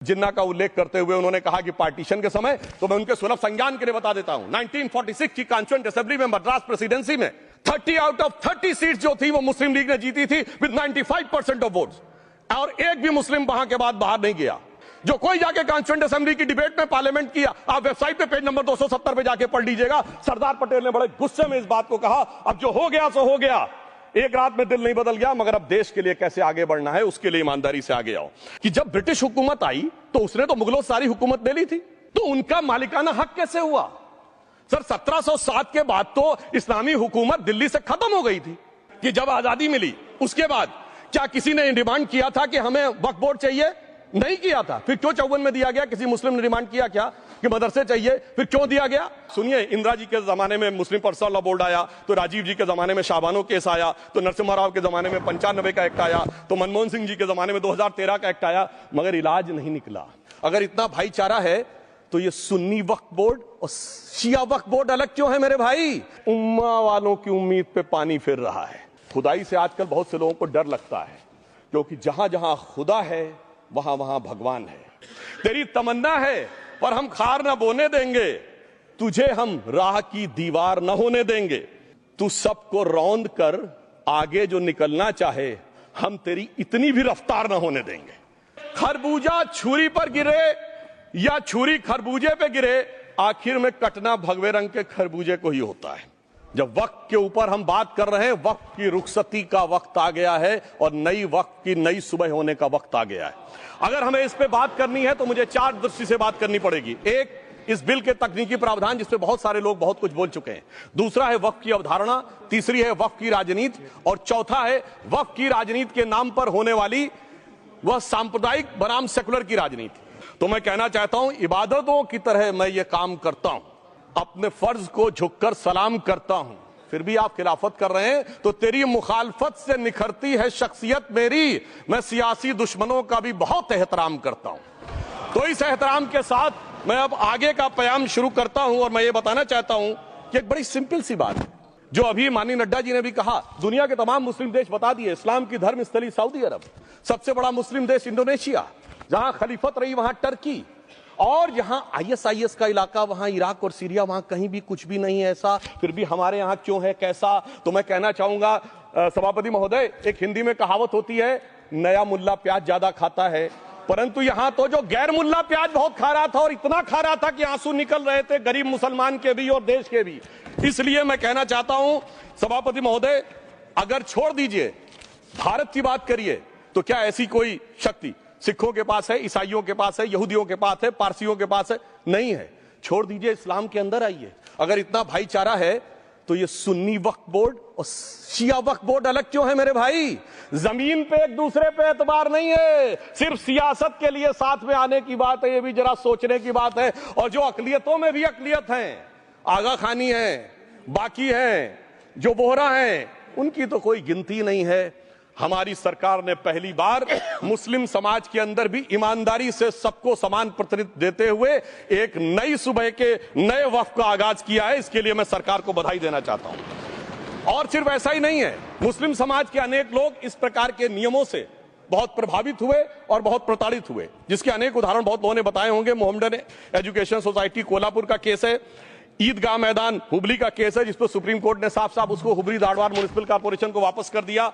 जिन्ना का उल्लेख करते हुए उन्होंने कहा कि पार्टीशन के समय, तो मैं उनके सुलभ संज्ञान के लिए बता देता हूं, 1946 की कॉन्स्टिट्यूएंट असेंबली में मद्रास प्रेसिडेंसी में 30 आउट ऑफ 30 सीट्स जो थी वो मुस्लिम लीग ने जीती थी विद 95% ऑफ वोट्स, और एक भी मुस्लिम वहां के बाद बाहर नहीं गया। जो कोई जाके कॉन्स्टिट्यूएंट असेंबली की डिबेट में पार्लियामेंट किया, आप वेबसाइट पे पेज नंबर 270 पे जाके पढ़ लीजिएगा। सरदार पटेल ने बड़े गुस्से में इस बात को कहा, अब जो हो गया सो हो गया, एक रात में दिल नहीं बदल गया, मगर अब देश के लिए कैसे आगे बढ़ना है उसके लिए ईमानदारी से आगे आओ। कि जब ब्रिटिश हुकूमत आई तो उसने तो मुगलों सारी हुकूमत ले ली थी, तो उनका मालिकाना हक कैसे हुआ? सर 1707 के बाद तो इस्लामी हुकूमत दिल्ली से खत्म हो गई थी। कि जब आजादी मिली उसके बाद क्या किसी ने डिमांड किया था कि हमें वक्फ बोर्ड चाहिए? नहीं किया था। फिर क्यों 54 में दिया गया? किसी मुस्लिम ने डिमांड किया क्या कि मदरसे चाहिए? फिर क्यों दिया गया? सुनिए, इंदिरा जी के जमाने में मुस्लिम पर्सनल लॉ बोर्ड आया, तो राजीव जी के जमाने में शाहबानो केस आया, तो नरसिम्हा राव के जमाने में 95 का एक्ट आया, तो मनमोहन सिंह जी के जमाने में 2013 का एक्ट आया, मगर इलाज नहीं निकला। अगर इतना भाईचारा है तो ये सुन्नी वक्फ बोर्ड और शिया वक्फ बोर्ड अलग क्यों है मेरे भाई? उम्मा वालों की उम्मीद पे पानी फिर रहा है। खुदाई से आजकल बहुत से लोगों को डर लगता है, क्योंकि जहां जहां खुदा है वहां वहां भगवान है। तेरी तमन्ना है पर हम खार ना बोने देंगे, तुझे हम राह की दीवार न होने देंगे। तू सबको रौंद कर आगे जो निकलना चाहे, हम तेरी इतनी भी रफ्तार न होने देंगे। खरबूजा छुरी पर गिरे या छुरी खरबूजे पे गिरे, आखिर में कटना भगवे रंग के खरबूजे को ही होता है। जब वक्त के ऊपर हम बात कर रहे हैं, वक्त की रुखसती का वक्त आ गया है और नई वक्त की नई सुबह होने का वक्त आ गया है। अगर हमें इस पे बात करनी है तो मुझे चार दृष्टि से बात करनी पड़ेगी। एक, इस बिल के तकनीकी प्रावधान जिस पे बहुत सारे लोग बहुत कुछ बोल चुके हैं। दूसरा है वक्फ की अवधारणा, तीसरी है वक्फ की राजनीति, और चौथा है वक्फ की राजनीति के नाम पर होने वाली वह सांप्रदायिक बनाम सेकुलर की राजनीति। तो मैं कहना चाहता हूं, इबादतों की तरह मैं ये काम करता हूं, अपने फर्ज को झुककर सलाम करता हूं, फिर भी आप खिलाफत कर रहे हैं तो तेरी मुखालफत से निखरती है शख्सियत मेरी। मैं सियासी दुश्मनों का भी बहुत एहतराम करता हूं। तो इस एहतराम के साथ मैं अब आगे का बयान शुरू करता हूं, और मैं ये बताना चाहता हूं कि एक बड़ी सिंपल सी बात है, जो अभी माननीय नड्डा जी ने भी कहा। दुनिया के तमाम मुस्लिम देश बता दिए, इस्लाम की धर्म स्थली सऊदी अरब, सबसे बड़ा मुस्लिम देश इंडोनेशिया, जहां खलीफत रही वहां टर्की, और जहां ISIS का इलाका वहां इराक और सीरिया, वहां कहीं भी कुछ भी नहीं है ऐसा। फिर भी हमारे यहां क्यों है, कैसा? तो मैं कहना चाहूंगा सभापति महोदय, एक हिंदी में कहावत होती है, नया मुल्ला प्याज ज्यादा खाता है, परंतु यहां तो जो गैर मुल्ला प्याज बहुत खा रहा था, और इतना खा रहा था कि आंसू निकल रहे थे गरीब मुसलमान के भी और देश के भी। इसलिए मैं कहना चाहता हूं सभापति महोदय, अगर छोड़ दीजिए भारत की बात करिए, तो क्या ऐसी कोई शक्ति सिखों के पास है, ईसाइयों के पास है, यहूदियों के पास है, पारसियों के पास है? नहीं है। छोड़ दीजिए, इस्लाम के अंदर आइए। अगर इतना भाईचारा है तो ये सुन्नी वक्फ बोर्ड और शिया वक्फ बोर्ड अलग क्यों है मेरे भाई? जमीन पे एक दूसरे पे एतबार नहीं है, सिर्फ सियासत के लिए साथ में आने की बात है। ये भी जरा सोचने की बात है। और जो अकलियतों में भी अकलियत है, आगा खानी है, बाकी है, जो बोहरा है, उनकी तो कोई गिनती नहीं है। हमारी सरकार ने पहली बार मुस्लिम समाज के अंदर भी ईमानदारी से सबको समान प्रतिनिधित्व देते हुए एक नई सुबह के नए वक्फ का आगाज किया है। इसके लिए मैं सरकार को बधाई देना चाहता हूं। और सिर्फ ऐसा ही नहीं है, मुस्लिम समाज के अनेक लोग इस प्रकार के नियमों से बहुत प्रभावित हुए और बहुत प्रताड़ित हुए, जिसके अनेक उदाहरण बहुत लोगों ने बताए होंगे। मोहम्मडन एजुकेशन सोसाइटी कोल्हापुर का केस है, ईदगाह मैदान हुबली का केस है, जिसको सुप्रीम कोर्ट ने साफ साफ उसको हुबली धारवाड़ म्युनिसिपल कॉर्पोरेशन को वापस कर दिया।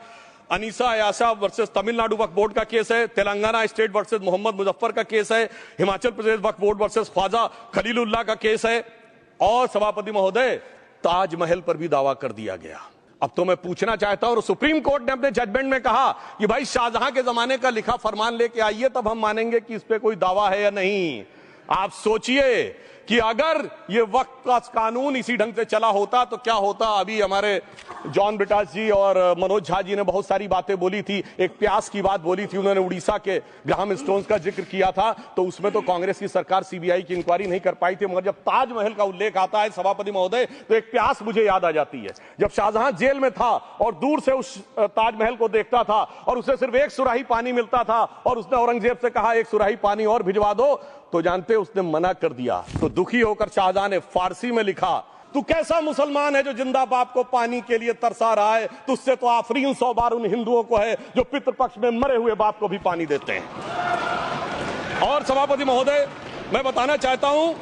अनीसा अयासा वर्सेस तमिलनाडु वक्फ बोर्ड का केस है, तेलंगाना स्टेट वर्सेस मोहम्मद मुजफ्फर का केस है, हिमाचल प्रदेश वक्फ बोर्ड वर्सेस ख्वाजा खलीलुल्लाह का केस है, और सभापति महोदय ताजमहल पर भी दावा कर दिया गया। अब तो मैं पूछना चाहता हूं, और सुप्रीम कोर्ट ने अपने जजमेंट में कहा कि भाई शाहजहां के जमाने का लिखा फरमान लेके आइए, तब हम मानेंगे कि इस पे कोई दावा है या नहीं। आप सोचिए कि अगर ये वक्त का कानून इसी ढंग से चला होता तो क्या होता। अभी हमारे जॉन ब्रिटास जी और मनोज झा जी ने बहुत सारी बातें बोली थी। एक प्यास की बात बोली थी उन्होंने, उड़ीसा के ग्राहम स्टोन्स का जिक्र किया था, तो उसमें तो कांग्रेस की सरकार CBI की इंक्वायरी नहीं कर पाई थी। मगर जब ताजमहल का उल्लेख आता है सभापति महोदय, तो एक प्यास मुझे याद आ जाती है। जब शाहजहां जेल में था और दूर से उस ताजमहल को देखता था और उसे सिर्फ एक सुराही पानी मिलता था, और उसने औरंगजेब से कहा एक सुराही पानी और भिजवा दो, तो जानते उसने मना कर दिया। तो दुखी होकर शाहजहां ने फारसी में लिखा, तू कैसा मुसलमान है जो जिंदा बाप को पानी के लिए तरसा रहा है? तुझसे तो आफरीन 100 बार उन हिंदुओं को है जो पितृपक्ष में मरे हुए बाप को भी पानी देते हैं। और सभापति महोदय, मैं बताना चाहता हूं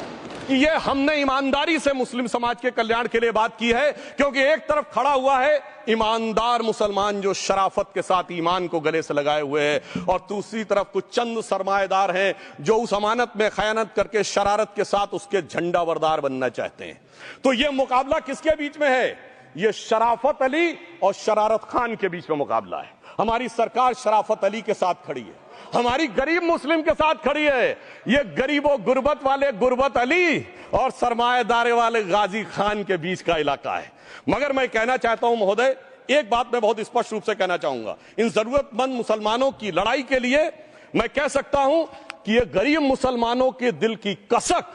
कि ये हमने ईमानदारी से मुस्लिम समाज के कल्याण के लिए बात की है, क्योंकि एक तरफ खड़ा हुआ है ईमानदार मुसलमान जो शराफत के साथ ईमान को गले से लगाए हुए हैं, और दूसरी तरफ कुछ चंद सरमाएदार हैं जो उस अमानत में खयानत करके शरारत के साथ उसके झंडा बरदार बनना चाहते हैं। तो ये मुकाबला किसके बीच में है? ये शराफत अली और शरारत खान के बीच में मुकाबला है। हमारी सरकार शराफत अली के साथ खड़ी है, हमारी गरीब मुस्लिम के साथ खड़ी है। ये गरीबों गुर्बत वाले गुर्बत अली और सरमाएदार वाले गाजी खान के बीच का इलाका है। मगर मैं कहना चाहता हूं महोदय, एक बात मैं बहुत स्पष्ट रूप से कहना चाहूंगा, इन जरूरतमंद मुसलमानों की लड़ाई के लिए मैं कह सकता हूं कि ये गरीब मुसलमानों के दिल की कसक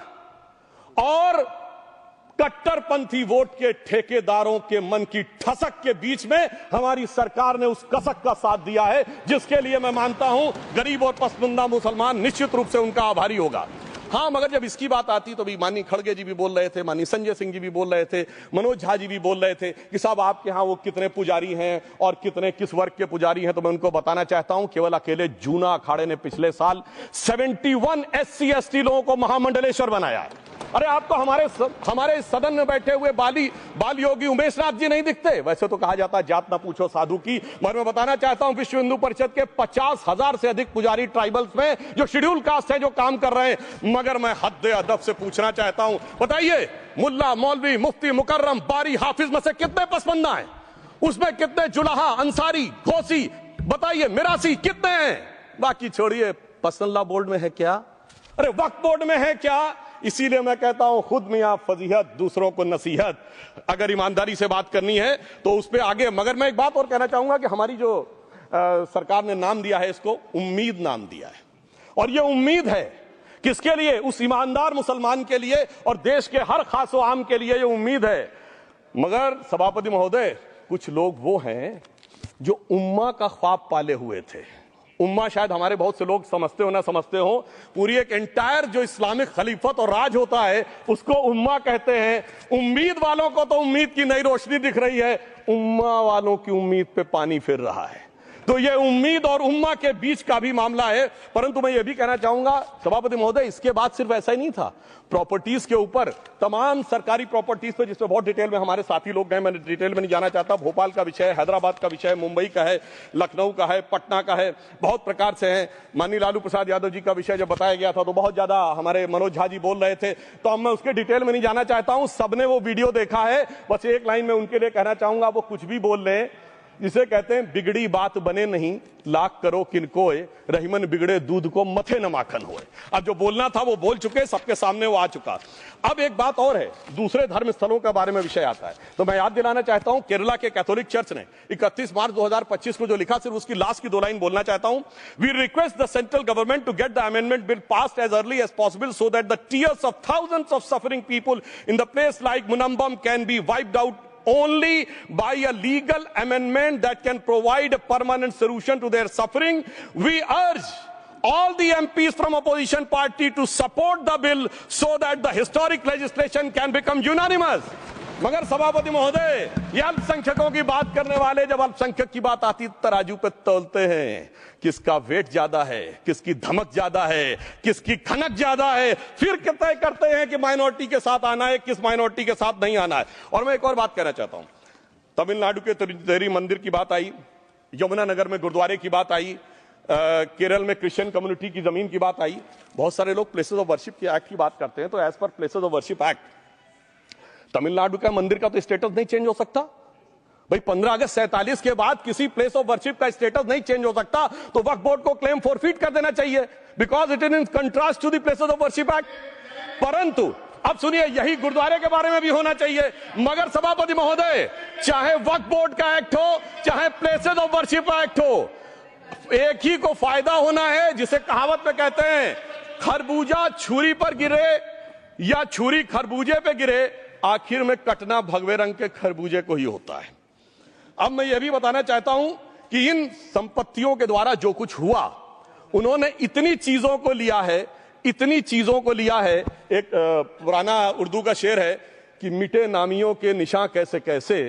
और कट्टरपंथी वोट के ठेकेदारों के मन की ठसक के बीच में हमारी सरकार ने उस कसक का साथ दिया है, जिसके लिए मैं मानता हूं गरीब और पसमानदा मुसलमान निश्चित रूप से उनका आभारी होगा। हां, मगर जब इसकी बात आती तो भी माननीय खड़गे जी भी बोल रहे थे, माननीय संजय सिंह जी भी बोल रहे थे, मनोज झा जी भी बोल रहे थे कि साहब आपके यहां वो कितने पुजारी हैं और कितने किस वर्ग के पुजारी हैं। तो मैं उनको बताना चाहता हूं, केवल अकेले जूना अखाड़े ने पिछले साल 71 SC ST लोगों को महामंडलेश्वर बनाया है। अरे आपको हमारे सदन में बैठे हुए बाल योगी उमेश नाथ जी नहीं दिखते? वैसे तो कहा जाता है जात ना पूछो साधु की, मगर मैं बताना चाहता हूं विश्व हिंदू परिषद के 50,000 से अधिक पुजारी ट्राइबल्स में जो शेड्यूल कास्ट है जो काम कर रहे हैं। मगर मैं हद अदब से पूछना चाहता हूं, बताइए मुल्ला मौलवी मुफ्ती मुकर्रम बारी हाफिज में से कितने पसमंदा हैं? उसमें कितने जुलाहा अंसारी घोसी बताइए मिरासी कितने हैं? बाकी छोड़िए, पसंदला बोर्ड में है क्या? अरे वक्फ बोर्ड में है क्या? इसीलिए मैं कहता हूं खुद मियां फजीहत दूसरों को नसीहत। अगर ईमानदारी से बात करनी है तो उस पर आगे। मगर मैं एक बात और कहना चाहूंगा कि हमारी जो सरकार ने नाम दिया है, इसको उम्मीद नाम दिया है, और ये उम्मीद है किसके लिए? उस ईमानदार मुसलमान के लिए और देश के हर खास व आम के लिए ये उम्मीद है। मगर सभापति महोदय, कुछ लोग वो हैं जो उम्मा का ख्वाब पाले हुए थे। उम्मा शायद हमारे बहुत से लोग समझते हो ना समझते हो, पूरी एक एंटायर जो इस्लामिक खलीफत और राज होता है उसको उम्मा कहते हैं। उम्मीद वालों को तो उम्मीद की नई रोशनी दिख रही है, उम्मा वालों की उम्मीद पे पानी फिर रहा है। तो ये उम्मीद और उम्मा के बीच का भी मामला है। परंतु मैं ये भी कहना चाहूंगा सभापति महोदय, इसके बाद सिर्फ ऐसा ही नहीं था, प्रॉपर्टीज के ऊपर, तमाम सरकारी प्रॉपर्टीज पे जिसपे बहुत डिटेल में हमारे साथी लोग गए, मैं डिटेल में नहीं जाना चाहता। भोपाल का विषय, हैदराबाद का विषय, मुंबई का है, लखनऊ का है, पटना का है, बहुत प्रकार से है। माननीय लालू प्रसाद यादव जी का विषय जब बताया गया था तो बहुत ज्यादा हमारे मनोज झा जी बोल रहे थे, तो अब मैं उसके डिटेल में नहीं जाना चाहता हूं। सबने वो वीडियो देखा है, बस एक लाइन में उनके लिए कहना चाहूंगा, वो कुछ भी बोल रहे, जिसे कहते हैं बिगड़ी बात बने नहीं, लाख करो किनकोए, रहीमन बिगड़े दूध को मथे न माखन होए। अब जो बोलना था वो बोल चुके, सबके सामने वो आ चुका। अब एक बात और है, दूसरे धर्म स्थलों के बारे में विषय आता है, तो मैं याद दिलाना चाहता हूं केरला के कैथोलिक चर्च ने 31 मार्च 2025 को जो लिखा, सिर्फ उसकी लास्ट की 2 लाइन बोलना चाहता हूं। We request the central government to get the amendment bill passed as early as possible so that the tears of thousands of suffering people in the place like Munambam can be wiped out only by a legal amendment that can provide a permanent solution to their suffering. We urge all the MPs from opposition party to support the bill so that the historic legislation can become unanimous. मगर सभापति महोदय, ये अल्पसंख्यकों की बात करने वाले जब अल्पसंख्यक की बात आती तराजू पे तोलते हैं, किसका वेट ज्यादा है, किसकी धमक ज्यादा है, किसकी खनक ज्यादा है, फिर तय करते हैं कि माइनॉरिटी के साथ आना है, किस माइनॉरिटी के साथ नहीं आना है। और मैं एक और बात कहना चाहता हूं, तमिलनाडु के तिरुचेरी मंदिर की बात आई, यमुनानगर में गुरुद्वारे की बात आई, केरल में क्रिश्चियन कम्युनिटी की जमीन की बात आई। बहुत सारे लोग प्लेसेस ऑफ वर्शिप के एक्ट की बात करते हैं, तो as per places of worship act Tamil Nadu का मंदिर का तो स्टेटस नहीं चेंज हो सकता भाई। 15 अगस्त 47 के बाद किसी प्लेस ऑफ वर्शिप का स्टेटस नहीं चेंज हो सकता, तो वक्फ बोर्ड को क्लेम फॉरफिट कर देना चाहिए, because it is in contrast to the places of worship act. परंतु अब सुनिए, यही गुरुद्वारे के बारे में भी होना चाहिए। मगर सभापति महोदय, चाहे वक्फ बोर्ड का एक्ट हो, चाहे प्लेसेस ऑफ वर्शिप एक्ट हो, एक ही को फायदा होना है, जिसे कहावत में कहते हैं खरबूजा छुरी पर गिरे या छुरी खरबूजे पे गिरे, आखिर में कटना भगवे रंग के खरबूजे को ही होता है। अब मैं यह भी बताना चाहता हूं कि इन संपत्तियों के द्वारा जो कुछ हुआ, उन्होंने इतनी चीजों को लिया है, इतनी चीजों को लिया है। एक पुराना उर्दू का शेर है कि मिटे नामियों के निशान कैसे कैसे,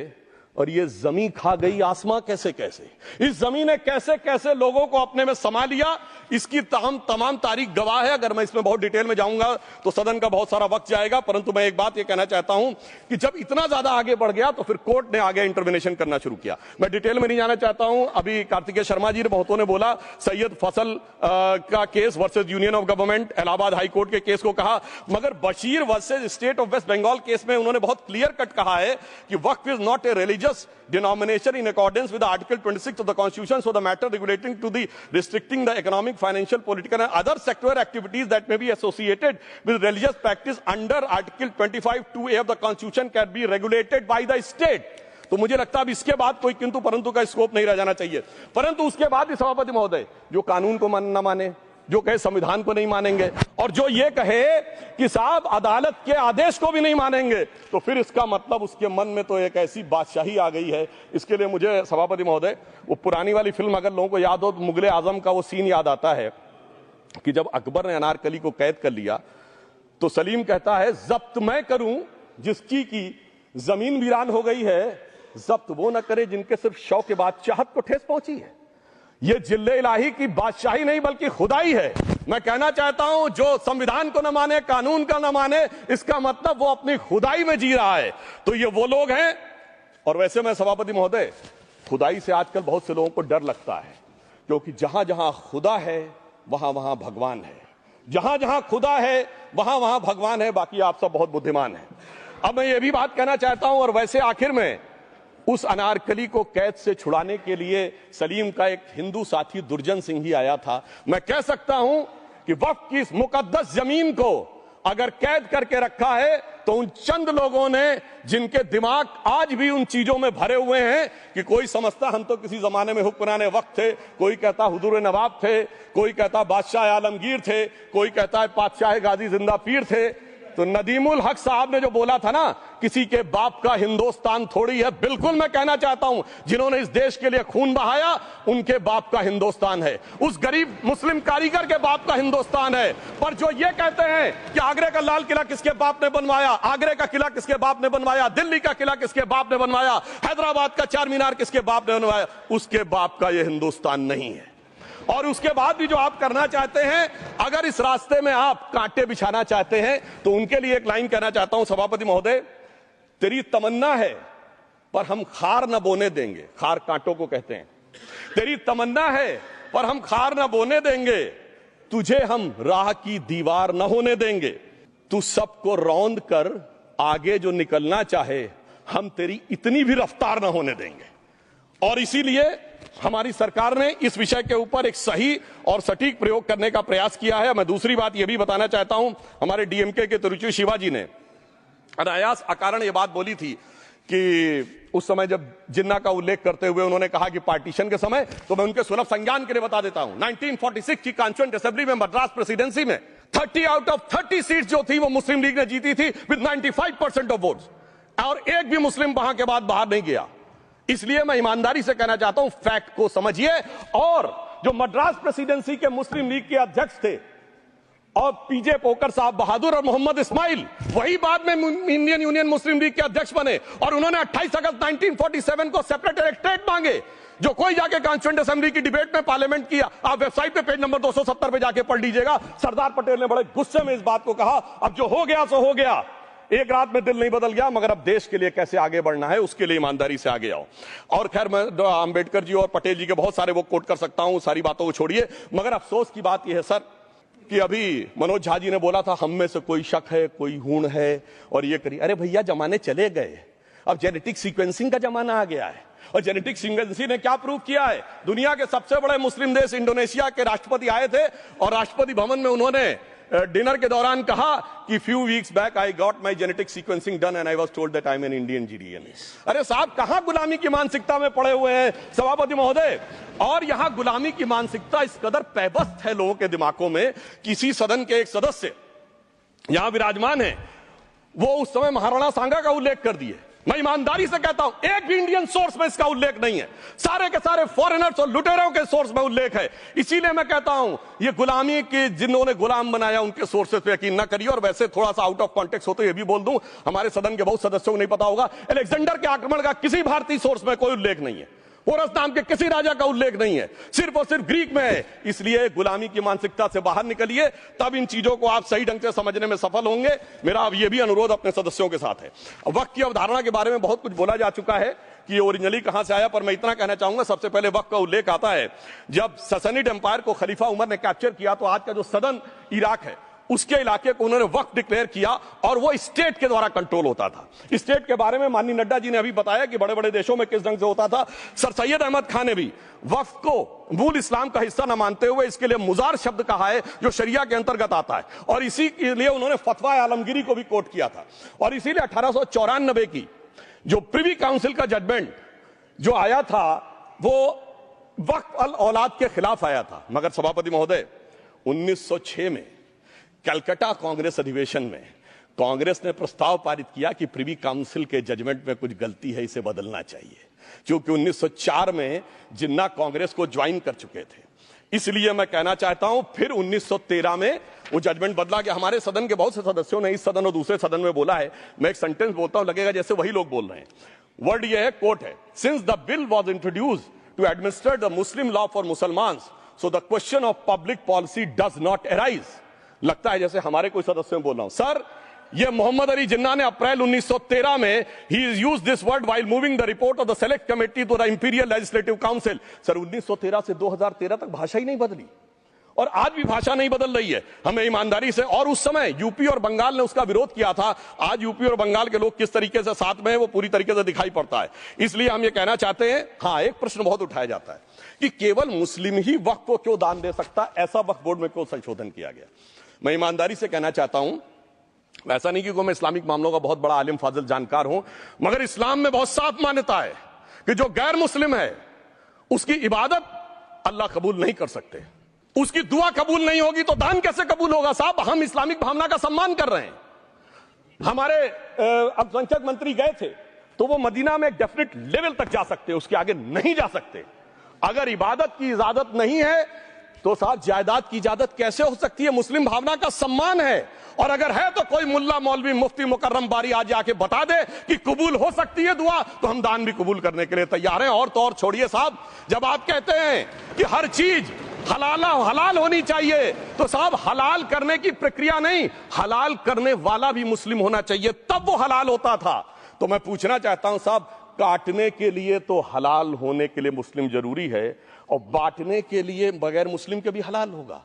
और ये जमीन खा गई आसमां कैसे कैसे। इस जमीन ने कैसे कैसे लोगों को अपने में समा लिया, इसकी तमाम तारीख गवाह है। अगर मैं इसमें बहुत डिटेल में जाऊंगा तो सदन का बहुत सारा वक्त जाएगा, परंतु मैं एक बात यह कहना चाहता हूं कि जब इतना ज्यादा आगे बढ़ गया तो फिर कोर्ट ने आगे इंटरवेंशन करना शुरू किया। मैं डिटेल में नहीं जाना चाहता हूं। अभी कार्तिकेय शर्मा जी ने बहुतों ने बोला सैयद फैसल का case versus union of government, Allahabad high court के केस को कहा, मगर Bashir versus state of West Bengal case में उन्होंने बहुत क्लियर कट कहा है कि वक्फ is not a religious denomination in accordance with Article 26 of the Constitution, so the matter relating to the restricting the economic, financial, political and other sectoral activities that may be associated with religious practice under Article 25(2)(a) of the Constitution can be regulated by the state. तो मुझे लगता है अब इसके बाद कोई किंतु परंतु का स्कोप नहीं रह जाना चाहिए। परंतु उसके बाद भी सभापति महोदय जो कानून को न माने, जो कहे संविधान को नहीं मानेंगे और जो ये कहे कि साहब अदालत के आदेश को भी नहीं मानेंगे, तो फिर इसका मतलब उसके मन में तो एक ऐसी बादशाही आ गई है। इसके लिए मुझे सभापति महोदय वो पुरानी वाली फिल्म अगर लोगों को याद हो तो मुगले आजम का वो सीन याद आता है कि जब अकबर ने अनारकली को कैद कर लिया तो सलीम कहता है जब्त मैं करूं जिसकी की जमीन वीरान हो गई है, जब्त वो न करे जिनके सिर्फ शौक के बाद चाहत को ठेस पहुंची है। ये जिल्ले इलाही की बादशाही नहीं बल्कि खुदाई है। मैं कहना चाहता हूं जो संविधान को न माने, कानून का न माने, इसका मतलब वो अपनी खुदाई में जी रहा है। तो ये वो लोग हैं। और वैसे मैं सभापति महोदय खुदाई से आजकल बहुत से लोगों को डर लगता है, क्योंकि जहां जहां खुदा है वहां वहां भगवान है, जहां जहां खुदा है वहां वहां भगवान है। बाकी आप सब बहुत बुद्धिमान हैं। अब मैं ये भी बात कहना चाहता हूं, और वैसे आखिर में उस अनारकली को कैद से छुड़ाने के लिए सलीम का एक हिंदू साथी दुर्जन सिंह ही आया था। मैं कह सकता हूं कि वक्फ की इस मुकद्दस जमीन को अगर कैद करके रखा है तो उन चंद लोगों ने जिनके दिमाग आज भी उन चीजों में भरे हुए हैं कि कोई समझता हम तो किसी जमाने में हुक्मरान वक्त थे, कोई कहता हुजूर नवाब थे, कोई कहता बादशाह आलमगीर थे, कोई कहता है बादशाह गाजी जिंदा पीर थे। तो नदीमुल हक साहब ने जो बोला था ना, किसी के बाप का हिंदुस्तान थोड़ी है, बिल्कुल मैं कहना चाहता हूं जिन्होंने इस देश के लिए खून बहाया उनके बाप का हिंदुस्तान है, उस गरीब मुस्लिम कारीगर के बाप का हिंदुस्तान है। पर जो ये कहते हैं कि आगरे का लाल किला किसके बाप ने बनवाया, आगरे का किला किसके बाप ने बनवाया, दिल्ली का किला किसके बाप ने बनवाया, हैदराबाद का चार मीनार किसके बाप ने बनवाया, उसके बाप का यह हिंदुस्तान नहीं है। और उसके बाद भी जो आप करना चाहते हैं, अगर इस रास्ते में आप कांटे बिछाना चाहते हैं, तो उनके लिए एक लाइन कहना चाहता हूं सभापति महोदय, तेरी तमन्ना है पर हम खार न बोने देंगे, खार कांटों को कहते हैं, तेरी तमन्ना है पर हम खार न बोने देंगे, तुझे हम राह की दीवार न होने देंगे, तू सबको रौंद कर आगे जो निकलना चाहे हम तेरी इतनी भी रफ्तार न होने देंगे। और इसीलिए हमारी सरकार ने इस विषय के ऊपर एक सही और सटीक प्रयोग करने का प्रयास किया है। मैं दूसरी बात यह भी बताना चाहता हूं, हमारे डीएमके के तिरुचि शिवाजी ने अनायास अकारण यह बात बोली थी कि उस समय जब जिन्ना का उल्लेख करते हुए उन्होंने कहा कि पार्टीशन के समय, तो मैं उनके सुलभ संज्ञान के लिए बता देता हूं, 1946 की कॉन्स्टिट्यूएंट असेंबली में मद्रास प्रेसिडेंसी में 30 आउट ऑफ 30 सीट जो थी वो मुस्लिम लीग ने जीती थी विद 95% ऑफ वोट्स, और एक भी मुस्लिम वहां के बाद बाहर नहीं गया। इसलिए मैं ईमानदारी से कहना चाहता हूं, फैक्ट को समझिए। और जो मद्रास प्रेसिडेंसी के मुस्लिम लीग के अध्यक्ष थे और पीजे पोकर साहब बहादुर और मोहम्मद इस्माइल, वही बाद में इंडियन यूनियन मुस्लिम लीग के अध्यक्ष बने, और उन्होंने 28 अगस्त 1947 को सेपरेट इलेक्टेड मांगे, जो कोई जाके कॉन्स्टिट्यूएंट असेंबली की डिबेट में पार्लियामेंट किया। आप वेबसाइट पे पेज नंबर 270 पे जाके पढ़ लीजिएगा। सरदार पटेल ने बड़े गुस्से में इस बात को कहा, अब जो हो गया सो हो गया, एक रात में दिल नहीं बदल गया, मगर अब देश के लिए कैसे आगे बढ़ना है उसके लिए ईमानदारी से आगे आओ। और खैर मैं अंबेडकर जी और पटेल जी के बहुत सारे वो कोट कर सकता हूं, सारी बातों को छोड़िए, मगर अफसोस की बात यह है सर कि अभी मनोज झा जी ने बोला था हम में से कोई शक है, कोई हूण है और ये करिए। अरे भैया जमाने चले गए, अब जेनेटिक सीक्वेंसिंग का जमाना आ गया है। और जेनेटिक सीक्वेंसिंग ने क्या प्रूव किया है, दुनिया के सबसे बड़े मुस्लिम देश इंडोनेशिया के राष्ट्रपति आए थे और राष्ट्रपति भवन में उन्होंने डिनर के दौरान कहा कि few weeks back I got my genetic sequencing done and I was told that I am an Indian GDNA. अरे साहब कहां गुलामी की मानसिकता में पड़े हुए हैं सभापति महोदय। और यहां गुलामी की मानसिकता इस कदर पैबस्त है लोगों के दिमागों में, किसी सदन के एक सदस्य यहां विराजमान है, वो उस समय महाराणा सांगा का उल्लेख कर दिए। मैं ईमानदारी से कहता हूं एक भी इंडियन सोर्स में इसका उल्लेख नहीं है, सारे के सारे फॉरेनर्स और लुटेरों के सोर्स में उल्लेख है। इसीलिए मैं कहता हूं ये गुलामी के जिन्होंने गुलाम बनाया उनके सोर्सेस पे यकीन ना करिए। और वैसे थोड़ा सा आउट ऑफ कॉन्टेक्स्ट हो तो ये भी बोल दूं, हमारे सदन के बहुत सदस्यों को नहीं पता होगा, अलेक्जेंडर के आक्रमण का किसी भारतीय सोर्स में कोई उल्लेख नहीं है। पोरस नाम के किसी राजा का उल्लेख नहीं है, सिर्फ और सिर्फ ग्रीक में है। इसलिए गुलामी की मानसिकता से बाहर निकलिए, तब इन चीजों को आप सही ढंग से समझने में सफल होंगे। मेरा अब यह भी अनुरोध अपने सदस्यों के साथ है। वक्त की अवधारणा के बारे में बहुत कुछ बोला जा चुका है कि ये ओरिजिनली कहां से आया, पर मैं इतना कहना चाहूंगा, सबसे पहले वक्त का उल्लेख आता है जब ससनिड एम्पायर को खलीफा उमर ने कैप्चर किया, तो आज का जो सदर्न इराक है उसके इलाके को उन्होंने वक्फ डिक्लेयर किया और वो स्टेट के द्वारा कंट्रोल होता था। स्टेट के बारे में माननीय नड्डा जी ने अभी बताया कि बड़े बड़े देशों में किस ढंग से होता था। सर सैयद अहमद खान ने भी वक्फ को मूल इस्लाम का हिस्सा न मानते हुए इसके लिए मुजार शब्द कहा है जो शरिया के अंतर्गत आता है, और इसी के लिए उन्होंने फतवा आलमगीरी को भी कोट किया था। और इसीलिए 1894 की जो प्रिवी काउंसिल का जजमेंट जो आया था वो वक्फ अल औलाद के खिलाफ आया था। मगर सभापति महोदय, 1906 में कलकत्ता कांग्रेस अधिवेशन में कांग्रेस ने प्रस्ताव पारित किया कि प्रिवी काउंसिल के जजमेंट में कुछ गलती है, इसे बदलना चाहिए। क्योंकि 1904 में जिन्ना कांग्रेस को ज्वाइन कर चुके थे, इसलिए मैं कहना चाहता हूं फिर 1913 में वो जजमेंट बदला गया। हमारे सदन के बहुत से सदस्यों ने इस सदन और दूसरे सदन में बोला है, मैं एक सेंटेंस बोलता हूं, लगेगा जैसे वही लोग बोल रहे हैं। वर्ड ये है, कोट है, since the bill was introduce to administer the Muslim law for मुसलमान्स, so the question of public policy does not arise. लगता है जैसे हमारे कोई सदस्य में बोल रहा हूं। सर, ये मोहम्मद अली जिन्ना ने अप्रैल 1913 में ही used this word while moving the report of the select committee to the imperial legislative council. Sir, 1913 से 2013 तक भाषा ही नहीं बदली, और आज भी भाषा नहीं बदल रही है। हमें ईमानदारी से, और उस समय यूपी और बंगाल ने उसका विरोध किया था। आज यूपी और बंगाल के लोग किस तरीके से साथ में है वो पूरी तरीके से दिखाई पड़ता है। इसलिए हम ये कहना चाहते हैं, हाँ, एक प्रश्न बहुत उठाया जाता है कि केवल मुस्लिम ही वक्फ को क्यों दान दे सकता, ऐसा वक्फ बोर्ड में क्यों संशोधन किया गया। मैं ईमानदारी से कहना चाहता हूं, ऐसा नहीं कि मैं इस्लामिक मामलों का बहुत बड़ा आलिम फाजिल जानकार हूं, मगर इस्लाम में बहुत साफ मान्यता है कि जो गैर मुस्लिम है उसकी इबादत अल्लाह कबूल नहीं कर सकते, उसकी दुआ कबूल नहीं होगी तो दान कैसे कबूल होगा। साहब, हम इस्लामिक भावना का सम्मान कर रहे हैं। हमारे अल्पसंख्यक मंत्री गए थे तो वो मदीना में एक डेफिनेट लेवल तक जा सकते, उसके आगे नहीं जा सकते। अगर इबादत की इजाजत नहीं है तो साथ जायदाद की इजाजत कैसे हो सकती है। मुस्लिम भावना का सम्मान है, और अगर है तो कोई मुल्ला मौलवी मुफ्ती मुकर्रम बारी आज आके बता दे कि कबूल हो सकती है दुआ, तो हम दान भी कबूल करने के लिए तैयार हैं। और तो और छोड़िए साहब, जब आप कहते हैं कि हर चीज हलाल होनी चाहिए, तो साहब हलाल करने की प्रक्रिया नहीं, हलाल करने वाला भी मुस्लिम होना चाहिए, तब वो हलाल होता था। तो मैं पूछना चाहता हूं साहब, काटने के लिए तो हलाल होने के लिए मुस्लिम जरूरी है, और बांटने के लिए बगैर मुस्लिम के भी हलाल होगा,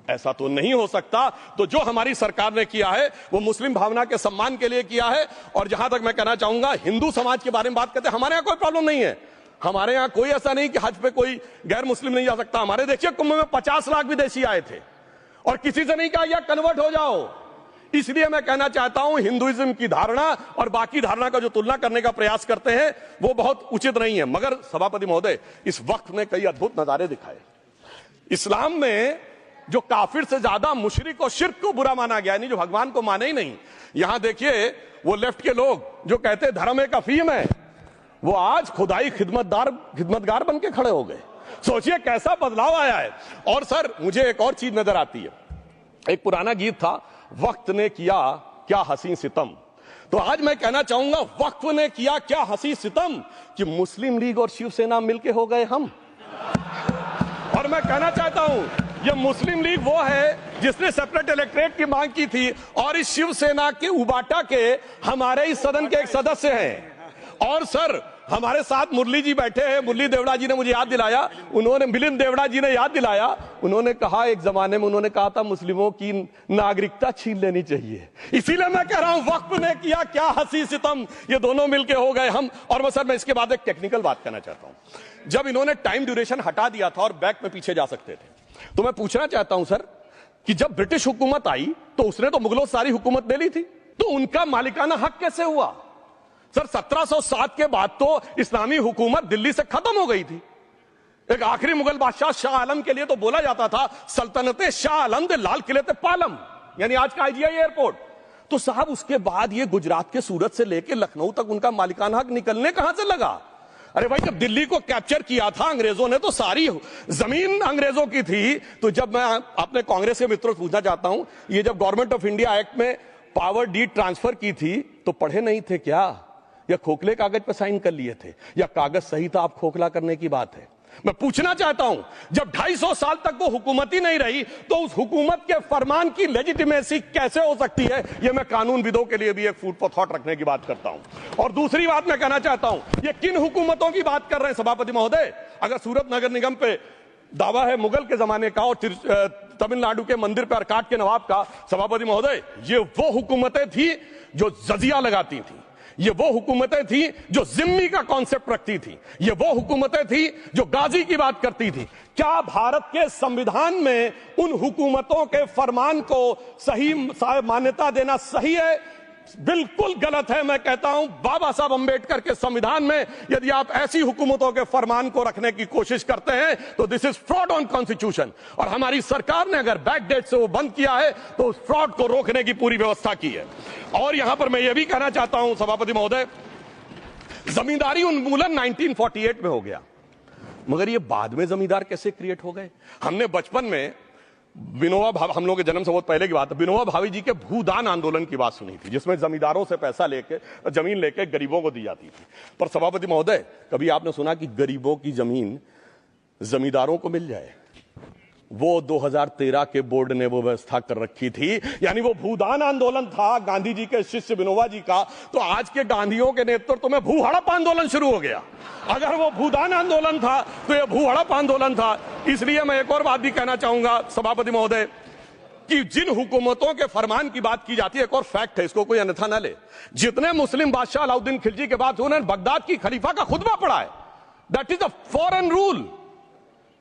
ऐसा तो नहीं हो सकता। तो जो हमारी सरकार ने किया है वो मुस्लिम भावना के सम्मान के लिए किया है। और जहां तक मैं कहना चाहूंगा, हिंदू समाज के बारे में बात करते हैं, हमारे यहां कोई प्रॉब्लम नहीं है। हमारे यहां कोई ऐसा नहीं कि हज पे कोई गैर मुस्लिम नहीं जा सकता। हमारे देखिए कुंभ में 50 लाख विदेशी आए थे और किसी से नहीं कहा या कन्वर्ट हो जाओ। इसलिए मैं कहना चाहता हूं, हिंदुइज्म की धारणा और बाकी धारणा का जो तुलना करने का प्रयास करते हैं वो बहुत उचित नहीं है। मगर सभापति महोदय, इस वक्त ने कई अद्भुत नजारे दिखाए। इस्लाम में जो काफिर से ज्यादा मुशरिक और शिर्क को बुरा माना गया, नहीं जो भगवान को माने ही नहीं। यहां देखिए वो लेफ्ट के लोग जो कहते हैं धर्म एक अफीम है, वो आज खुदाई खिदमतगार बन के खड़े हो गए। सोचिए कैसा बदलाव आया है। और सर, मुझे एक और चीज नजर आती है। एक पुराना गीत था, वक्त ने किया क्या हसी सितम। तो आज मैं कहना चाहूंगा, वक्त ने किया क्या हसी सितम कि मुस्लिम लीग और शिवसेना मिलके हो गए हम। और मैं कहना चाहता हूं, ये मुस्लिम लीग वो है जिसने सेपरेट इलेक्टोरेट की मांग की थी, और इस शिवसेना के उबाटा के हमारे इस सदन के एक सदस्य हैं। और सर, हमारे साथ मुरली जी बैठे हैं, मुरली देवड़ा जी ने मुझे याद दिलाया, उन्होंने मिलिंद देवड़ा जी ने याद दिलाया, उन्होंने कहा एक जमाने में उन्होंने कहा था मुस्लिमों की नागरिकता छीन लेनी चाहिए। इसीलिए मैं कह रहा हूं, वक्त ने किया क्या हसी सितम, ये दोनों मिलके हो गए हम। और सर, मैं इसके बाद एक टेक्निकल बात करना चाहता हूं। जब इन्होंने टाइम ड्यूरेशन हटा दिया था और बैक में पीछे जा सकते थे, तो मैं पूछना चाहता हूं सर कि जब ब्रिटिश हुकूमत आई तो उसने तो मुगलों सारी हुकूमत ले ली थी, तो उनका मालिकाना हक कैसे हुआ। सर, 1707 के बाद तो इस्लामी हुकूमत दिल्ली से खत्म हो गई थी। एक आखिरी मुगल बादशाह शाह आलम के लिए तो बोला जाता था सल्तनत शाह आलम दे लाल किले ते पालम, यानी आज का IGI एयरपोर्ट। तो साहब उसके बाद ये गुजरात के सूरत से लेकर लखनऊ तक उनका मालिकाना हक निकलने कहां से लगा। अरे भाई, जब दिल्ली को कैप्चर किया था अंग्रेजों ने तो सारी जमीन अंग्रेजों की थी। तो जब मैं अपने कांग्रेस के मित्रों से पूछना चाहता हूं, ये जब गवर्नमेंट ऑफ इंडिया एक्ट में पावर डीड ट्रांसफर की थी तो पढ़े नहीं थे क्या, या खोखले कागज पर साइन कर लिए थे, या कागज सही था, आप खोखला करने की बात है। मैं पूछना चाहता हूं, जब 250 साल तक वो हुकूमत ही नहीं रही तो उस हुकूमत के फरमान की लेजिटिमेसी कैसे हो सकती है? ये मैं कानूनविदों के लिए भी एक फूड फॉर थॉट रखने की बात करता हूं। और दूसरी बात मैं कहना चाहता हूं, ये किन हुकूमतों की बात कर रहे हैं सभापति महोदय? अगर सूरत नगर निगम पे दावा है मुगल के जमाने का और तमिलनाडु के मंदिर पर अरकाट के नवाब का, सभापति महोदय, ये वो हुकूमतें थी जो जजिया लगाती थी, ये वो हुकूमतें थी जो जिम्मी का कॉन्सेप्ट रखती थी, ये वो हुकूमतें थी जो गाजी की बात करती थी। क्या भारत के संविधान में उन हुकूमतों के फरमान को सही मान्यता देना सही है? बिल्कुल गलत है। मैं कहता हूं, बाबा साहब अंबेडकर के संविधान में यदि आप ऐसी हुकूमतों के फरमान को रखने की कोशिश करते हैं तो this is fraud on constitution. और हमारी सरकार ने अगर बैक डेट से वो बंद किया है तो उस फ्रॉड को रोकने की पूरी व्यवस्था की है। और यहां पर मैं ये भी कहना चाहता हूं सभापति महोदय, जमींदारी उन्मूलन 1948 में हो गया, मगर ये बाद में जमींदार कैसे क्रिएट हो गए? हमने बचपन में विनोबा भावे, हम लोग के जन्म से बहुत पहले की बात है, विनोबा भावे जी के भूदान आंदोलन की बात सुनी थी, जिसमें जमींदारों से पैसा लेके जमीन लेके गरीबों को दी जाती थी। पर सभापति महोदय, कभी आपने सुना कि गरीबों की जमीन जमींदारों को मिल जाए? वो 2013 के बोर्ड ने वो व्यवस्था कर रखी थी। यानी वो भूदान आंदोलन था गांधी जी के शिष्य विनोबा जी का, तो आज के गांधियों के नेतृत्व में भू हड़प आंदोलन शुरू हो गया। अगर वो भूदान आंदोलन था तो ये भू हड़प आंदोलन था। इसलिए मैं एक और बात भी कहना चाहूंगा सभापति महोदय कि जिन हुकूमतों के फरमान की बात की जाती है, एक और फैक्ट है, इसको कोई अन्यथा ना ले, जितने मुस्लिम बादशाह अलाउद्दीन खिलजी के बाद उन्होंने बगदाद की खलीफा का खुतबा पढ़ा है। That is a foreign rule,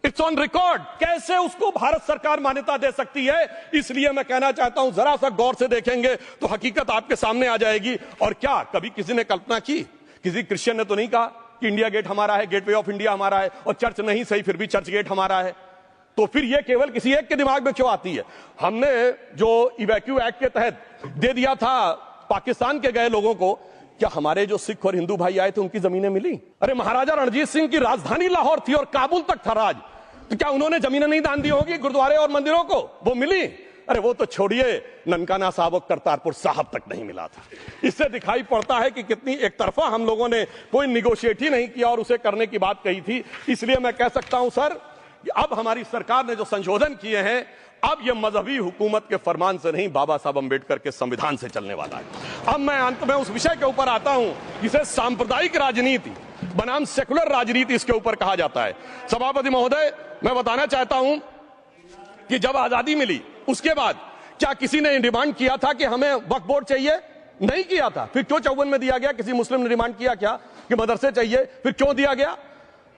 it's on record. कैसे उसको भारत सरकार मान्यता दे सकती है? इसलिए मैं कहना चाहता हूं, जरा सा गौर से देखेंगे तो हकीकत आपके सामने आ जाएगी। और क्या कभी किसी ने कल्पना की, किसी क्रिश्चियन ने तो नहीं कहा कि इंडिया गेट हमारा है, गेटवे ऑफ इंडिया हमारा है, और चर्च नहीं सही फिर भी चर्च गेट हमारा है? तो फिर यह केवल किसी एक के दिमाग में क्यों आती है? हमने जो इवैक्यू एक्ट के तहत दे दिया था पाकिस्तान के गए लोगों को, क्या हमारे जो सिख और हिंदू भाई आए थे उनकी जमीनें मिली? अरे महाराजा रणजीत सिंह की राजधानी लाहौर थी और काबुल तक था राज, तो क्या उन्होंने जमीनें नहीं दान दी होगी गुरुद्वारे और मंदिरों को? वो मिली। अरे वो तो छोड़िए, ननकाना साहब और करतारपुर साहब तक नहीं मिला था। इससे दिखाई पड़ता है कि कितनी एक तरफा हम लोगों ने कोई निगोशिएट ही नहीं किया और उसे करने की बात कही थी। इसलिए मैं कह सकता हूं सर कि अब हमारी सरकार ने जो संशोधन किए हैं, अब यह मजहबी हुकूमत के फरमान से नहीं, बाबा साहब अंबेडकर के संविधान से चलने वाला है। अब मैं अंत में उस विषय के ऊपर आता हूं जिसे सांप्रदायिक राजनीति बनाम सेकुलर राजनीति इसके ऊपर कहा जाता है। सभापति महोदय, मैं बताना चाहता हूं कि जब आजादी मिली उसके बाद क्या किसी ने डिमांड किया था कि हमें वक्फ बोर्ड चाहिए? नहीं किया था। फिर क्यों 54 में दिया गया? किसी मुस्लिम ने डिमांड किया क्या कि मदरसे चाहिए? फिर क्यों दिया गया?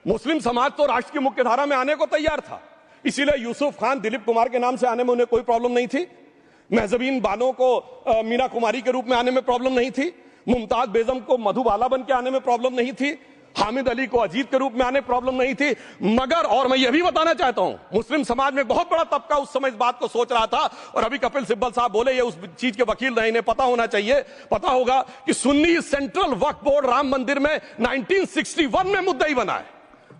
मुस्लिम समाज तो राष्ट्र की मुख्य धारा में आने को तैयार था, इसीलिए यूसुफ खान, दिलीप कुमार के नाम से आने में उन्हें कोई प्रॉब्लम नहीं थी। महजबीन बानो को मीना कुमारी के रूप में आने में प्रॉब्लम नहीं थी। मुमताज बेगम को मधुबाला बन के आने में प्रॉब्लम नहीं थी। हामिद अली को अजीत के रूप में आने प्रॉब्लम नहीं थी। मगर, और मैं यह भी बताना चाहता हूं, मुस्लिम समाज में बहुत बड़ा तबका उस समय इस बात को सोच रहा था, और अभी कपिल सिब्बल साहब बोले, ये उस चीज के वकील नहीं, इन्हें पता होना चाहिए, पता होगा कि सुन्नी सेंट्रल वक्फ बोर्ड राम मंदिर में 1961 में मुद्दई बना है,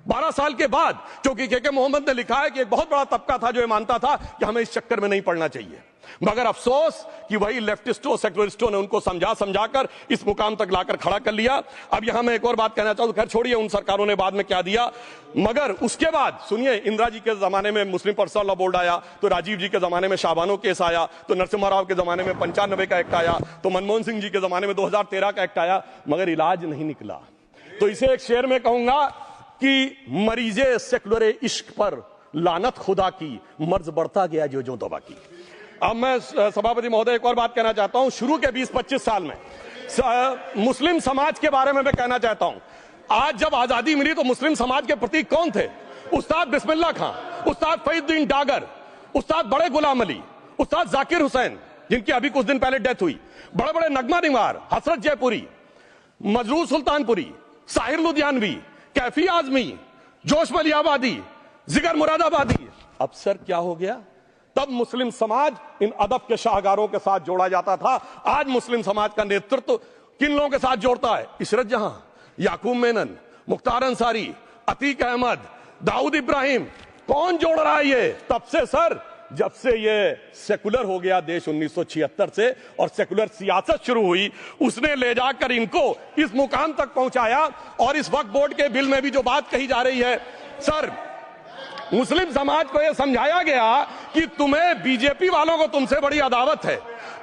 12 साल के बाद। क्योंकि के मोहम्मद ने लिखा है कि एक बहुत बड़ा तबका था जो ये मानता था कि हमें इस चक्कर में नहीं पड़ना चाहिए। मगर अफसोस कि वही लेफ्टिस्टों, सेकुलरिस्टों ने उनको समझाकर इस मुकाम तक लाकर खड़ा कर लिया। अब यहां मैं एक और बात कहना चाहूं, खैर छोड़िए उन सरकारों ने बाद में क्या दिया, मगर उसके बाद सुनिए, इंदिरा जी के जमाने में मुस्लिम पर्सनल लॉ बोर्ड आया, तो राजीव जी के जमाने में शाहबानो केस आया, तो नरसिम्हा राव के जमाने में 95 का एक्ट आया, तो मनमोहन सिंह जी के जमाने में 2013 का एक्ट आया, मगर इलाज नहीं निकला। तो इसे एक शेर में कहूंगा कि मरीजे सेकुलर इश्क पर लानत खुदा की, मर्ज बढ़ता गया जो जो दवा की। अब मैं सभापति महोदय एक और बात कहना चाहता हूं, शुरू के 20-25 साल में मुस्लिम समाज के बारे में मैं कहना चाहता हूं। आज जब आजादी मिली तो मुस्लिम समाज के प्रतीक कौन थे? उस्ताद बिस्मिल्लाह खां, उस्ताद फरीदुद्दीन डागर, उस्ताद बड़े गुलाम अली, उस्ताद जाकिर हुसैन, जिनकी अभी कुछ दिन पहले डेथ हुई, बड़े बड़े नगमा निवार, हसरत जयपुरी, मजरूर सुल्तानपुरी, साहिर लुधियानवी, कैफी आजमी, जोश मलियाबादी, जिगर मुरादाबादी। अब सर क्या हो गया? तब मुस्लिम समाज इन अदब के शाहकारों के साथ जोड़ा जाता था। आज मुस्लिम समाज का नेतृत्व किन लोगों के साथ जोड़ता है? इशरत जहां, याकूब मेनन, मुख्तार अंसारी, अतीक अहमद, दाऊद इब्राहिम। कौन जोड़ रहा है ये? तब से सर जब से ये सेकुलर हो गया देश 1976 से और सेकुलर सियासत शुरू हुई, उसने ले जाकर इनको इस मुकाम तक पहुंचाया। और इस वक्फ बोर्ड के बिल में भी जो बात कही जा रही है, सर मुस्लिम समाज को यह समझाया गया कि तुम्हें बीजेपी वालों को तुमसे बड़ी अदावत है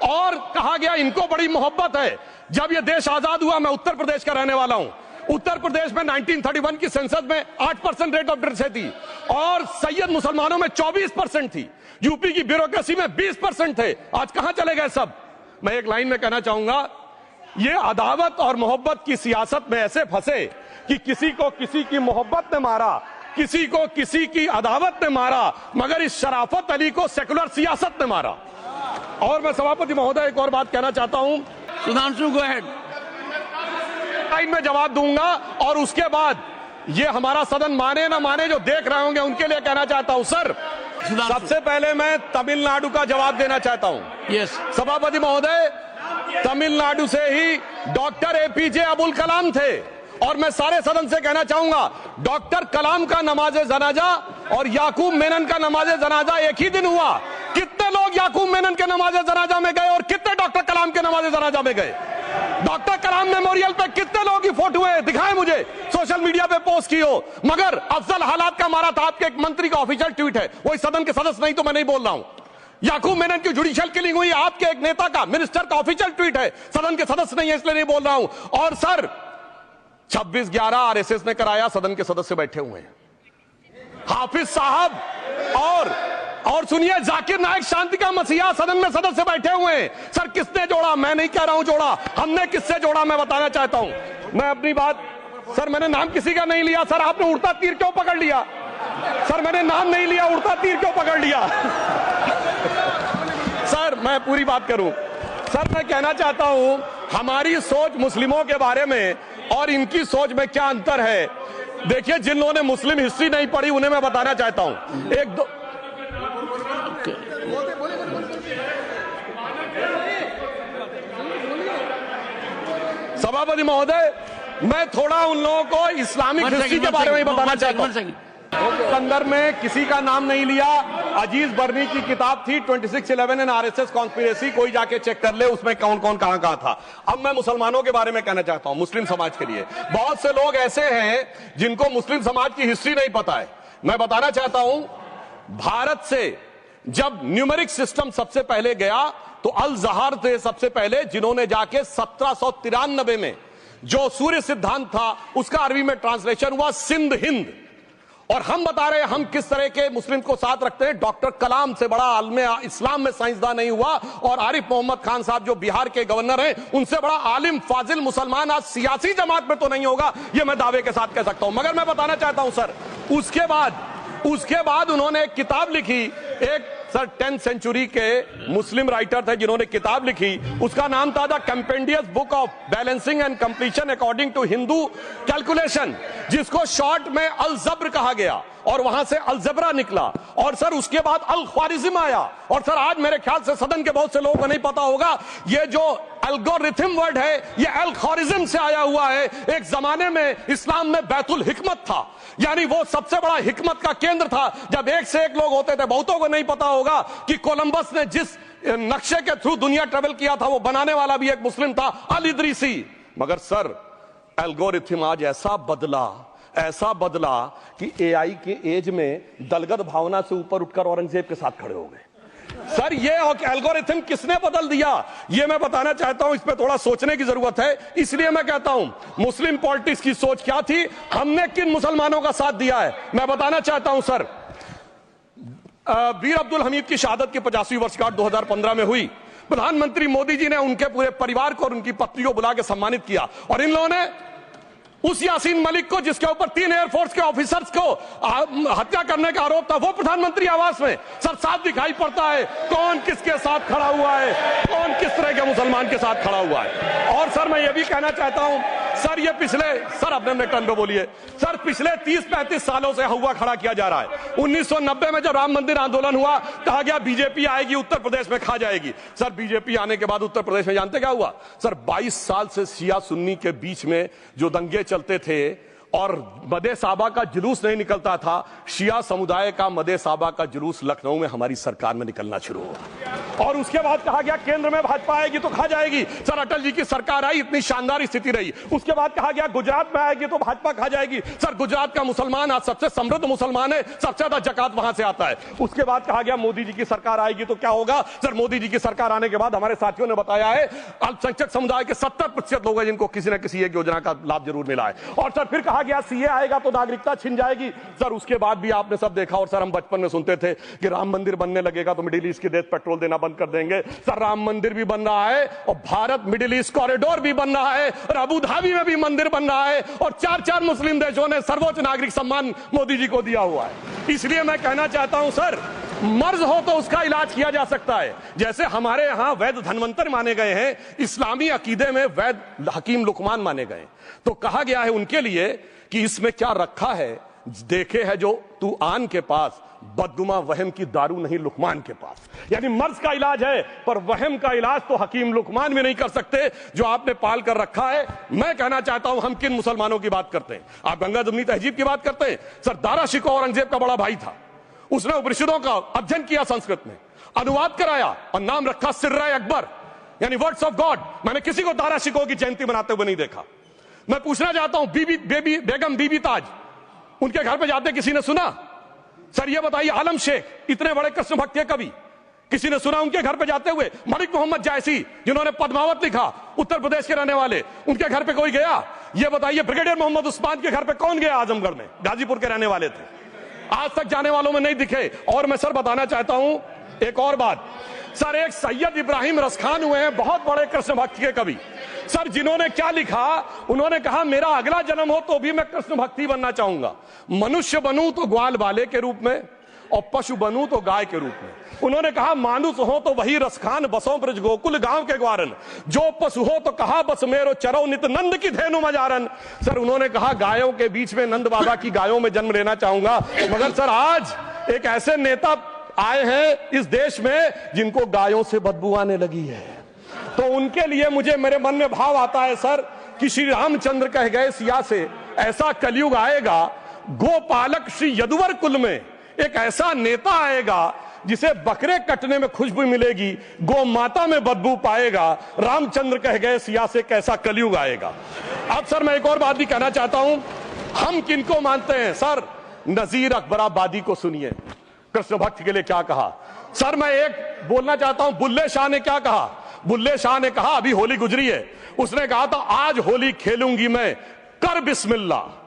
और कहा गया इनको बड़ी मोहब्बत है। जब यह देश आजाद हुआ, मैं उत्तर प्रदेश का रहने वाला हूं, उत्तर प्रदेश में 1931 की सेंसस में 8% रेट ऑफ डेथ थी और सैयद मुसलमानों में 24% थी। यूपी की ब्यूरोक्रेसी में 20% थे। आज कहां चले गए सब? मैं एक लाइन में कहना चाहूंगा, ये अदावत और मोहब्बत की सियासत में ऐसे फंसे कि किसी को किसी की मोहब्बत ने मारा, किसी को किसी की अदावत ने मारा, मगर इस शराफत अली को सेकुलर सियासत ने मारा। और मैं सभापति महोदय एक और बात कहना चाहता हूं, सुधांशु गो अहेड। टाइम में जवाब दूंगा और उसके बाद ये हमारा सदन माने ना माने जो देख रहे होंगे उनके लिए कहना चाहता हूं। सर सबसे पहले मैं तमिलनाडु का जवाब देना चाहता हूं। यस सभापति महोदय, तमिलनाडु से ही डॉक्टर एपीजे अब्दुल कलाम थे और मैं सारे सदन से कहना चाहूंगा, डॉक्टर कलाम का नमाजे जनाजा और याकूब मेनन का नमाजे जनाजा एक ही दिन हुआ। कितने लोग याकूब मेनन के नमाजे जनाजा में गए और कितने डॉक्टर कलाम के नमाजे जनाजा में गए? डॉक्टर कलाम मेमोरियल पे कितने लोगों की फोटो है, दिखाएं मुझे, सोशल मीडिया पे पोस्ट की हो। मगर अफजल हालात का मारा था, आपके एक मंत्री का ऑफिशियल ट्वीट है, वही सदन के सदस्य नहीं तो मैं नहीं बोल रहा हूं। याकूब मेनन की जुडिशियल किलिंग हुई, आपके एक नेता का, मिनिस्टर का ऑफिशियल ट्वीट है, सदन के सदस्य नहीं है इसलिए नहीं बोल रहा हूं। और सर 26/11 आरएसएस ने कराया, सदन के सदस्य बैठे हुए हैं। हाफिज साहब और सुनिए, जाकिर नायक शांति का मसीहा सदन में सदस्य बैठे हुए हैं। सर किसने जोड़ा? मैं नहीं कह रहा हूं जोड़ा, हमने किससे जोड़ा मैं बताना चाहता हूं। मैं अपनी बात, सर मैंने नाम किसी का नहीं लिया। सर आपने उड़ता तीर क्यों पकड़ लिया? सर मैंने नाम नहीं लिया, उड़ता तीर क्यों पकड़ लिया? सर मैं पूरी बात करूं, सर मैं कहना चाहता हूं हमारी सोच मुस्लिमों के बारे में और इनकी सोच में क्या अंतर है। देखिए, जिन लोगों ने मुस्लिम हिस्ट्री नहीं पढ़ी उन्हें मैं बताना चाहता हूं। एक दो सभापति महोदय, मैं थोड़ा उन लोगों को इस्लामिक हिस्ट्री के बारे में बताना चाहता हूं। संदर्भ में किसी का नाम नहीं लिया। अजीज बर्नी की किताब थी 2611 एंड आरएसएस कॉन्स्पिरेसी, कोई जाके चेक कर ले उसमें कौन कौन कहां कहां था। अब मैं मुसलमानों के बारे में कहना चाहता हूं, मुस्लिम समाज के लिए। बहुत से लोग ऐसे हैं जिनको मुस्लिम समाज की हिस्ट्री नहीं पता है। मैं बताना चाहता हूं, भारत से जब न्यूमेरिक सिस्टम सबसे पहले गया तो अल जहार थे सबसे पहले, जिन्होंने जाके 1793 में जो सूर्य सिद्धांत था उसका अरबी में ट्रांसलेशन हुआ सिंध हिंद। और हम बता रहे हैं हम किस तरह के मुस्लिम को साथ रखते हैं। डॉक्टर कलाम से बड़ा आलिम इस्लाम में साइंसदान नहीं हुआ और आरिफ मोहम्मद खान साहब जो बिहार के गवर्नर हैं उनसे बड़ा आलिम फाजिल मुसलमान आज सियासी जमात में तो नहीं होगा, यह मैं दावे के साथ कह सकता हूं। मगर मैं बताना चाहता हूं सर, उसके बाद उन्होंने एक किताब लिखी, एक सर 10th सेंचुरी के मुस्लिम राइटर थे जिन्होंने किताब लिखी, उसका नाम था the compendious book of balancing and completion according to Hindu calculation, जिसको शॉर्ट में अल जब्र कहा गया और वहां से अलजबरा निकला। और सर उसके बाद अल ख्वारिज्म आया। और सर आज मेरे ख्याल से सदन के बहुत से लोगों को नहीं पता होगा, ये जो एल्गोरिथम वर्ड है ये अल ख्वारिज्म से आया हुआ है। एक जमाने में इस्लाम में बैतुल हिकमत था, यानी वो सबसे बड़ा हिकमत का केंद्र था। जब एक से एक लोग होते थे, बहुतों को नहीं पता होगा कि कोलंबस ने जिस नक्शे के थ्रू दुनिया ट्रेवल किया था वो बनाने वाला भी एक मुस्लिम था, अल इदरीसी। मगर सर एल्गोरिथम आज ऐसा बदला कि एआई के एज में दलगत भावना से ऊपर उठकर औरंगजेब के साथ खड़े हो गए। सर ये एल्गोरिथम किसने बदल दिया, ये मैं बताना चाहता हूं। इस पे थोड़ा सोचने की जरूरत है। इसलिए मैं कहता हूं मुस्लिम पॉलिटिक्स की सोच क्या थी, हमने किन मुसलमानों का साथ दिया है, मैं बताना चाहता हूं। सर वीर अब्दुल हमीद की शहादत की 50वीं वर्षगांठ 2015 में हुई। प्रधानमंत्री मोदी जी ने उनके पूरे परिवार को और उनकी पत्नी को बुला के सम्मानित किया। और इन लोगों ने उस यासीन मलिक को, जिसके ऊपर 3 एयरफोर्स के ऑफिसर्स को हत्या करने का आरोप था, वो प्रधानमंत्री आवास में। सर साफ दिखाई पड़ता है कौन किसके साथ खड़ा हुआ है, कौन किस तरह के मुसलमान के साथ खड़ा हुआ है। और सर मैं ये भी कहना चाहता हूं, सर ये सर अपने टर्न पे बोलिए। सर पिछले 30-35 सालों से हुआ खड़ा किया जा रहा है। 1990 में जब राम मंदिर आंदोलन हुआ, कहा गया बीजेपी आएगी उत्तर प्रदेश में खा जाएगी। सर बीजेपी आने के बाद उत्तर प्रदेश में जानते क्या हुआ? सर 22 साल से शिया सुन्नी के बीच में जो दंगे चलते थे और मदे साबा का जुलूस नहीं निकलता था, शिया समुदाय का मदे साबा का जुलूस लखनऊ में हमारी सरकार में निकलना शुरू हुआ। और उसके बाद कहा गया केंद्र में भाजपा आएगी तो खा जाएगी। सर अटल जी की सरकार आई, इतनी शानदार स्थिति रही। उसके बाद कहा गया गुजरात में आएगी तो भाजपा खा जाएगी। सर गुजरात का मुसलमान आज सबसे समृद्ध मुसलमान है, सबसे ज्यादा जकात वहां से आता है। उसके बाद कहा गया मोदी जी की सरकार आएगी तो क्या होगा। सर मोदी जी की सरकार आने के बाद हमारे साथियों ने बताया है अल्पसंख्यक समुदाय के 70% लोग हैं जिनको किसी न किसी एक योजना का लाभ जरूर मिला है। और सर फिर कहा गया सीए आएगा तो नागरिकता छिन जाएगी। सर उसके बाद भी आपने सब देखा। और सर हम बचपन में सुनते थे कि राम मंदिर बनने लगेगा तो मिडिल ईस्ट के देश पेट्रोल देना बंद कर देंगे। सर राम मंदिर भी बन रहा है और भारत मिडिल ईस्ट कॉरिडोर भी बन रहा है और अबू धाबी में भी मंदिर बन रहा है और 4 मुस्लिम देशों ने सर्वोच्च नागरिक सम्मान मोदी जी को दिया हुआ है। इसलिए मैं कहना चाहता हूं सर, मर्ज हो तो उसका इलाज किया जा सकता है। जैसे हमारे यहां वैद धनवंतर माने गए हैं, इस्लामी अकीदे में वैद हकीम लुकमान माने गए, तो कहा गया है उनके लिए कि इसमें क्या रखा है, देखे है जो तू आन के पास, बदगुमा वहम की दारू नहीं लुकमान के पास। यानी मर्ज का इलाज है पर वहम का इलाज तो हकीम लुकमान भी नहीं कर सकते जो आपने पाल कर रखा है। मैं कहना चाहता हूं हम किन मुसलमानों की बात करते हैं। आप गंगा जमुनी तहजीब की बात करते हैं। सर दारा शिकोह औरंगजेब का बड़ा भाई था, उसने उपनिषदों का अध्ययन किया, संस्कृत में अनुवाद कराया और नाम रखा सिर्राए अकबर, यानी वर्ड्स ऑफ गॉड। मैंने किसी को दारा शिकोह की जयंती मनाते हुए नहीं देखा। मैं पूछना चाहता हूं बेगम बीबी ताज, उनके घर पे जाते किसी ने सुना? सर ये बताइए, आलम शेख इतने बड़े कृष्ण भक्त के कवि, किसी ने सुना उनके घर पे जाते हुए? मलिक मोहम्मद जायसी जिन्होंने पद्मावत लिखा, उत्तर प्रदेश के रहने वाले, उनके घर पे कोई गया? ये बताइए ब्रिगेडियर मोहम्मद उस्मान के घर पे कौन गया? आजमगढ़ में, गाजीपुर के रहने वाले थे, आज तक जाने वालों में नहीं दिखे। और मैं सर बताना चाहता हूं एक और बात। सर एक सैयद इब्राहिम रसखान हुए हैं, बहुत बड़े कृष्ण भक्त के कवि। सर जिन्होंने क्या लिखा, उन्होंने कहा मेरा अगला जन्म हो तो भी मैं कृष्ण भक्ति बनना चाहूंगा। मनुष्य बनूं तो ग्वाल बाले के रूप में और पशु बनूं तो गाय के रूप में। उन्होंने कहा मानुस हो तो वही रसखान, बसों ब्रज गोकुल गांव के ग्वारन। जो पशु हो तो कहा बस मेरो चरो नित नंद की धेनु मजारन। सर उन्होंने कहा गायों के बीच में नंद बाबा की गायों में जन्म लेना चाहूंगा। मगर सर आज एक ऐसे नेता आए हैं इस देश में जिनको गायों से बदबू आने लगी है, तो उनके लिए मुझे मेरे मन में भाव आता है सर कि श्री रामचंद्र कह गए सिया से, ऐसा कलयुग आएगा गोपालक श्री यदुवर कुल में एक ऐसा नेता आएगा जिसे बकरे कटने में खुशबू मिलेगी, गौ माता में बदबू पाएगा। रामचंद्र कह गए सिया से कैसा कलयुग आएगा। अब सर मैं एक और बात भी कहना चाहता हूं, हम किनको मानते हैं? सर नजीर अकबराबादी को सुनिए, कृष्ण भक्त के लिए क्या कहा। सर मैं एक बोलना चाहता हूं, बुल्ले शाह ने क्या कहा। बुल्ले शाह ने कहा, अभी होली गुजरी है, उसने कहा था आज होली खेलूंगी मैं, कर बिस्मिल्लाह।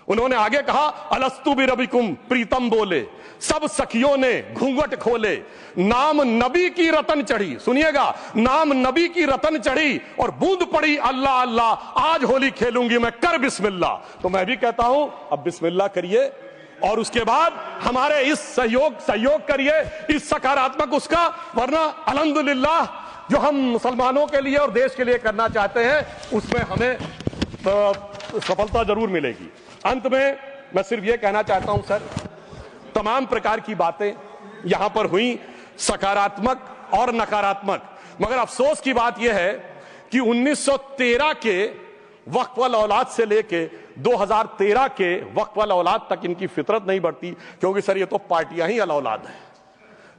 उन्होंने आगे कहा अलस्तु बिरबिकुम प्रीतम बोले, सब सखियों ने घूंघट खोले, नाम नबी की रतन चढ़ी। सुनिएगा, नाम नबी की रतन चढ़ी और बूंद पड़ी अल्लाह अल्लाह, आज होली खेलूंगी मैं, कर बिस्मिल्लाह। तो मैं भी कहता हूं अब बिस्मिल्लाह करिए और उसके बाद हमारे इस सहयोग करिए, इस सकारात्मक उसका, वरना अल्हम्दुलिल्लाह जो हम मुसलमानों के लिए और देश के लिए करना चाहते हैं उसमें हमें सफलता जरूर मिलेगी। अंत में मैं सिर्फ यह कहना चाहता हूं सर, तमाम प्रकार की बातें यहां पर हुई, सकारात्मक और नकारात्मक, मगर अफसोस की बात यह है कि 1913 के वक्फ वाल औलाद से लेके 2013 के वक्फ वाल औलाद तक इनकी फितरत नहीं बढ़ती, क्योंकि सर ये तो पार्टियां ही अल औलाद हैं,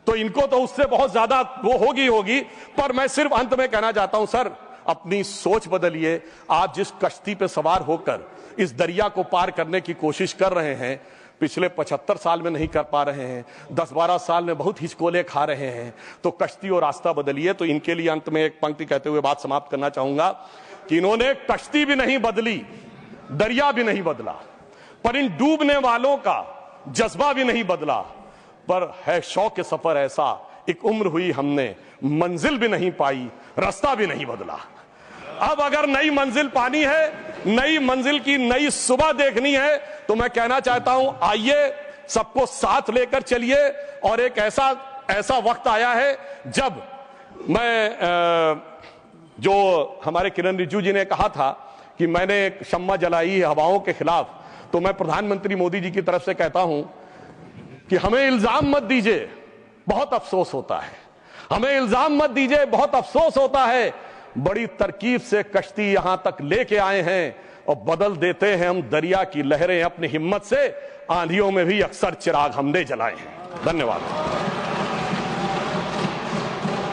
तो इनको तो उससे बहुत ज्यादा वो होगी। पर मैं सिर्फ अंत में कहना चाहता हूं सर, अपनी सोच बदलिए। आप जिस कश्ती पे सवार होकर इस दरिया को पार करने की कोशिश कर रहे हैं, पिछले 75 साल में नहीं कर पा रहे हैं, 10-12 साल में बहुत हिचकोले खा रहे हैं, तो कश्ती और रास्ता बदलिए। तो इनके लिए अंत में एक पंक्ति कहते हुए बात समाप्त करना चाहूंगा कि इन्होंने कश्ती भी नहीं बदली, दरिया भी नहीं बदला, पर इन डूबने वालों का जज्बा भी नहीं बदला, पर है शौक सफर ऐसा, एक उम्र हुई हमने, मंजिल भी नहीं पाई, रास्ता भी नहीं बदला। अब अगर नई मंजिल पानी है, नई मंजिल की नई सुबह देखनी है, तो मैं कहना चाहता हूं आइए सबको साथ लेकर चलिए। और एक ऐसा वक्त आया है जब मैं जो हमारे किरण रिजिजू जी ने कहा था कि मैंने शम्मा जलाई हवाओं के खिलाफ, तो मैं प्रधानमंत्री मोदी जी की तरफ से कहता हूं कि हमें इल्जाम मत दीजिए, बहुत अफसोस होता है, हमें इल्जाम मत दीजिए, बहुत अफसोस होता है। बड़ी तरकीब से कश्ती यहां तक लेके आए हैं और बदल देते हैं हम दरिया की लहरें अपनी हिम्मत से। आंधियों में भी अक्सर चिराग हमने जलाए हैं। धन्यवाद।